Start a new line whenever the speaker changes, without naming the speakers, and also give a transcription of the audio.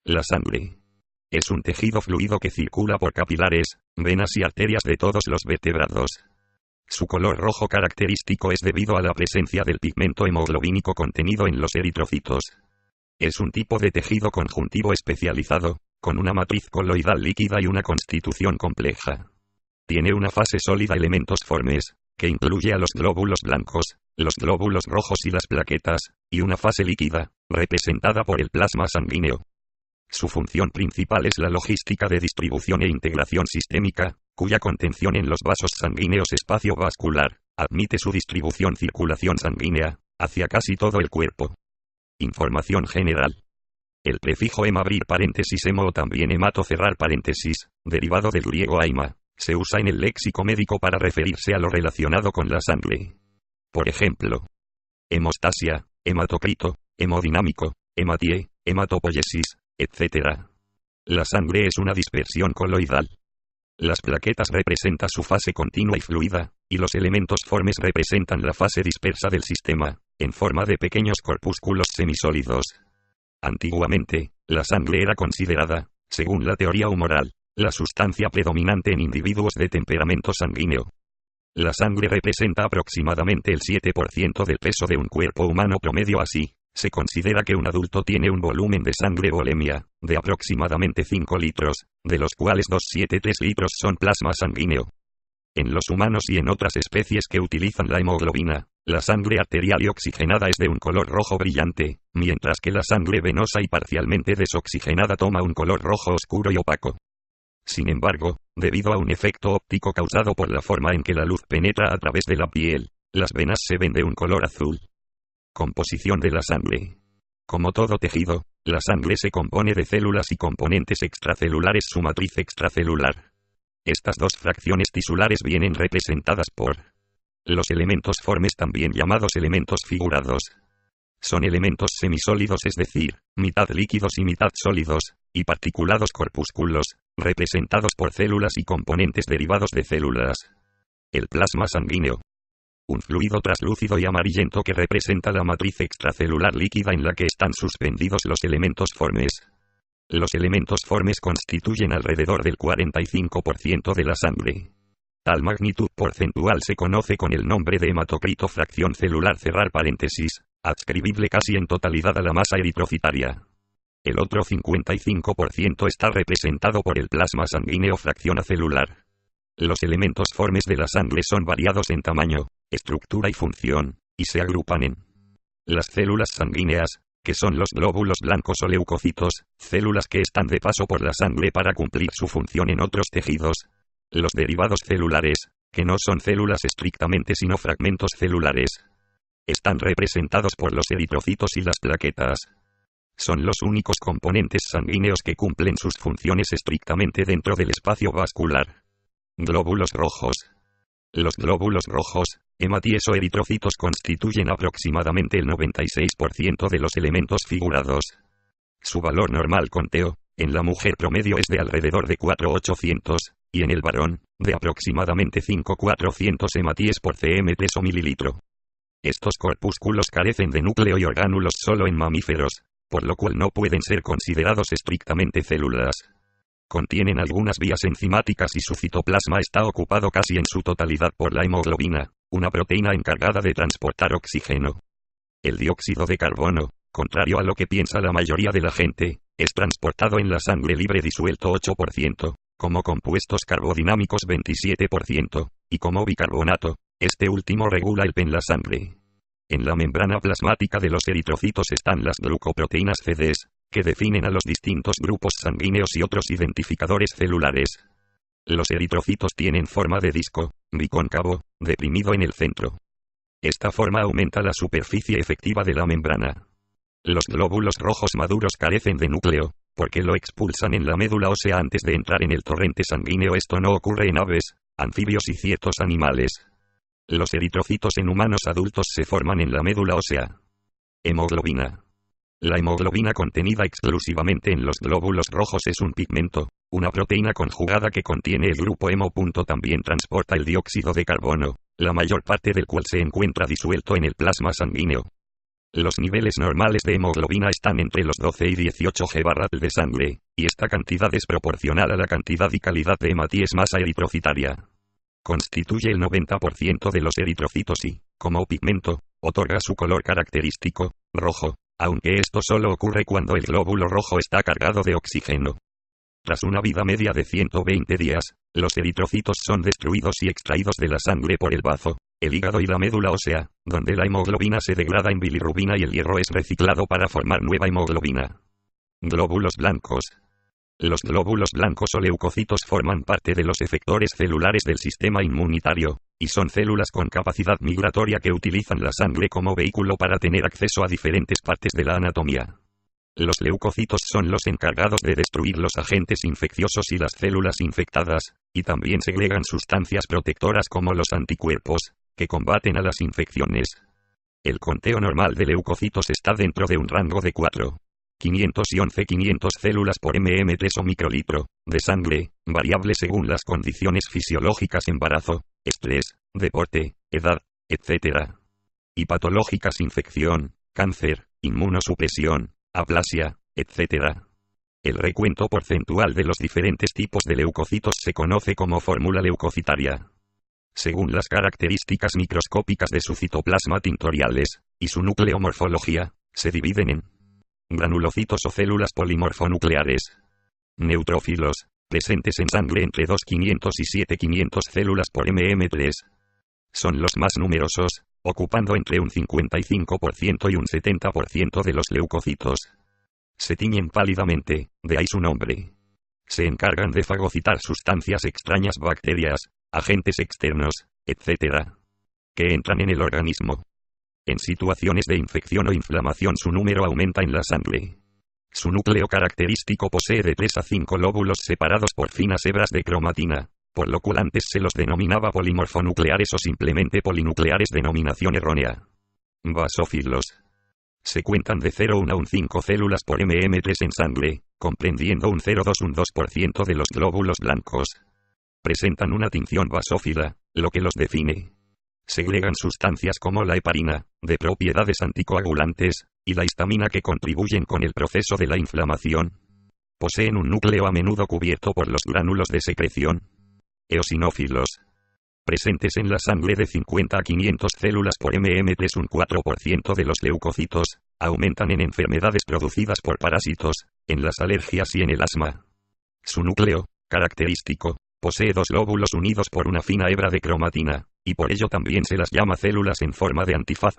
La sangre es un tejido fluido que circula por capilares, venas y arterias de todos los vertebrados. Su color rojo característico es debido a la presencia del pigmento hemoglobínico contenido en los eritrocitos. Es un tipo de tejido conjuntivo especializado, con una matriz coloidal líquida y una constitución compleja. Tiene una fase sólida elementos formes, que incluye a los glóbulos blancos, los glóbulos rojos y las plaquetas, y una fase líquida, representada por el plasma sanguíneo. Su función principal es la logística de distribución e integración sistémica, cuya contención en los vasos sanguíneos espacio vascular, admite su circulación sanguínea, hacia casi todo el cuerpo. Información general. El prefijo hema abrir paréntesis hemo o también hemato cerrar paréntesis, derivado del griego haima, se usa en el léxico médico para referirse a lo relacionado con la sangre. Por ejemplo, hemostasia, hematocrito, hemodinámico, hematie, hematopoiesis, etc. La sangre es una dispersión coloidal. Las plaquetas representan su fase continua y fluida, y los elementos formes representan la fase dispersa del sistema, en forma de pequeños corpúsculos semisólidos. Antiguamente, la sangre era considerada, según la teoría humoral, la sustancia predominante en individuos de temperamento sanguíneo. La sangre representa aproximadamente el 7% del peso de un cuerpo humano promedio. Así, se considera que un adulto tiene un volumen de sangre volemia, de aproximadamente 5 litros, de los cuales 2,73 litros son plasma sanguíneo. En los humanos y en otras especies que utilizan la hemoglobina, la sangre arterial y oxigenada es de un color rojo brillante, mientras que la sangre venosa y parcialmente desoxigenada toma un color rojo oscuro y opaco. Sin embargo, debido a un efecto óptico causado por la forma en que la luz penetra a través de la piel, las venas se ven de un color azul. Composición de la sangre. Como todo tejido, la sangre se compone de células y componentes extracelulares. Su matriz extracelular. Estas dos fracciones tisulares vienen representadas por los elementos formes, también llamados elementos figurados. Son elementos semisólidos, es decir, mitad líquidos y mitad sólidos, y particulados corpúsculos, representados por células y componentes derivados de células. El plasma sanguíneo. Un fluido translúcido y amarillento que representa la matriz extracelular líquida en la que están suspendidos los elementos formes. Los elementos formes constituyen alrededor del 45% de la sangre. Tal magnitud porcentual se conoce con el nombre de hematocrito, fracción celular cerrar paréntesis, adscribible casi en totalidad a la masa eritrocitaria. El otro 55% está representado por el plasma sanguíneo, fracción acelular. Los elementos formes de la sangre son variados en tamaño, estructura y función, y se agrupan en las células sanguíneas, que son los glóbulos blancos o leucocitos, células que están de paso por la sangre para cumplir su función en otros tejidos. Los derivados celulares, que no son células estrictamente sino fragmentos celulares, están representados por los eritrocitos y las plaquetas. Son los únicos componentes sanguíneos que cumplen sus funciones estrictamente dentro del espacio vascular. Glóbulos rojos. Los glóbulos rojos, hematíes o eritrocitos, constituyen aproximadamente el 96% de los elementos figurados. Su valor normal conteo, en la mujer promedio es de alrededor de 4,800, y en el varón, de aproximadamente 5,400 hematíes por cm o mililitro. Estos corpúsculos carecen de núcleo y orgánulos solo en mamíferos, por lo cual no pueden ser considerados estrictamente células. Contienen algunas vías enzimáticas y su citoplasma está ocupado casi en su totalidad por la hemoglobina, una proteína encargada de transportar oxígeno. El dióxido de carbono, contrario a lo que piensa la mayoría de la gente, es transportado en la sangre libre disuelto 8%, como compuestos carbodinámicos 27%, y como bicarbonato. Este último regula el pH en la sangre. En la membrana plasmática de los eritrocitos están las glucoproteínas CDs, que definen a los distintos grupos sanguíneos y otros identificadores celulares. Los eritrocitos tienen forma de disco, bicóncavo, deprimido en el centro. Esta forma aumenta la superficie efectiva de la membrana. Los glóbulos rojos maduros carecen de núcleo, porque lo expulsan en la médula ósea antes de entrar en el torrente sanguíneo. Esto no ocurre en aves, anfibios y ciertos animales. Los eritrocitos en humanos adultos se forman en la médula ósea. Hemoglobina. La hemoglobina contenida exclusivamente en los glóbulos rojos es un pigmento, una proteína conjugada que contiene el grupo hemo. También transporta el dióxido de carbono, la mayor parte del cual se encuentra disuelto en el plasma sanguíneo. Los niveles normales de hemoglobina están entre los 12 y 18 g/t de sangre, y esta cantidad es proporcional a la cantidad y calidad de hematíes masa eritrocitaria. Constituye el 90% de los eritrocitos y, como pigmento, otorga su color característico, rojo, aunque esto solo ocurre cuando el glóbulo rojo está cargado de oxígeno. Tras una vida media de 120 días, los eritrocitos son destruidos y extraídos de la sangre por el bazo, el hígado y la médula ósea, donde la hemoglobina se degrada en bilirrubina y el hierro es reciclado para formar nueva hemoglobina. Glóbulos blancos. Los glóbulos blancos o leucocitos forman parte de los efectores celulares del sistema inmunitario, y son células con capacidad migratoria que utilizan la sangre como vehículo para tener acceso a diferentes partes de la anatomía. Los leucocitos son los encargados de destruir los agentes infecciosos y las células infectadas, y también segregan sustancias protectoras como los anticuerpos, que combaten a las infecciones. El conteo normal de leucocitos está dentro de un rango de 4.511.500 células por mm3 o microlitro, de sangre, variable según las condiciones fisiológicas: embarazo, estrés, deporte, edad, etc. Y patológicas: infección, cáncer, inmunosupresión, aplasia, etc. El recuento porcentual de los diferentes tipos de leucocitos se conoce como fórmula leucocitaria. Según las características microscópicas de su citoplasma tintoriales, y su nucleomorfología, se dividen en granulocitos o células polimorfonucleares. Neutrófilos, presentes en sangre entre 2.500 y 7.500 células por mm3. Son los más numerosos, ocupando entre un 55% y un 70% de los leucocitos. Se tiñen pálidamente, de ahí su nombre. Se encargan de fagocitar sustancias extrañas, bacterias, agentes externos, etc., que entran en el organismo. En situaciones de infección o inflamación su número aumenta en la sangre. Su núcleo característico posee de 3 a 5 lóbulos separados por finas hebras de cromatina, por lo cual antes se los denominaba polimorfonucleares o simplemente polinucleares, denominación errónea. Basófilos. Se cuentan de 0,1 a un 5 células por mm3 en sangre, comprendiendo un 0,2 de los glóbulos blancos. Presentan una tinción basófila, lo que los define. Segregan sustancias como la heparina, de propiedades anticoagulantes, y la histamina, que contribuyen con el proceso de la inflamación. Poseen un núcleo a menudo cubierto por los gránulos de secreción. Eosinófilos. Presentes en la sangre de 50 a 500 células por mm3, un 4% de los leucocitos, aumentan en enfermedades producidas por parásitos, en las alergias y en el asma. Su núcleo, característico, posee 2 lóbulos unidos por una fina hebra de cromatina, y por ello también se las llama células en forma de antifaz.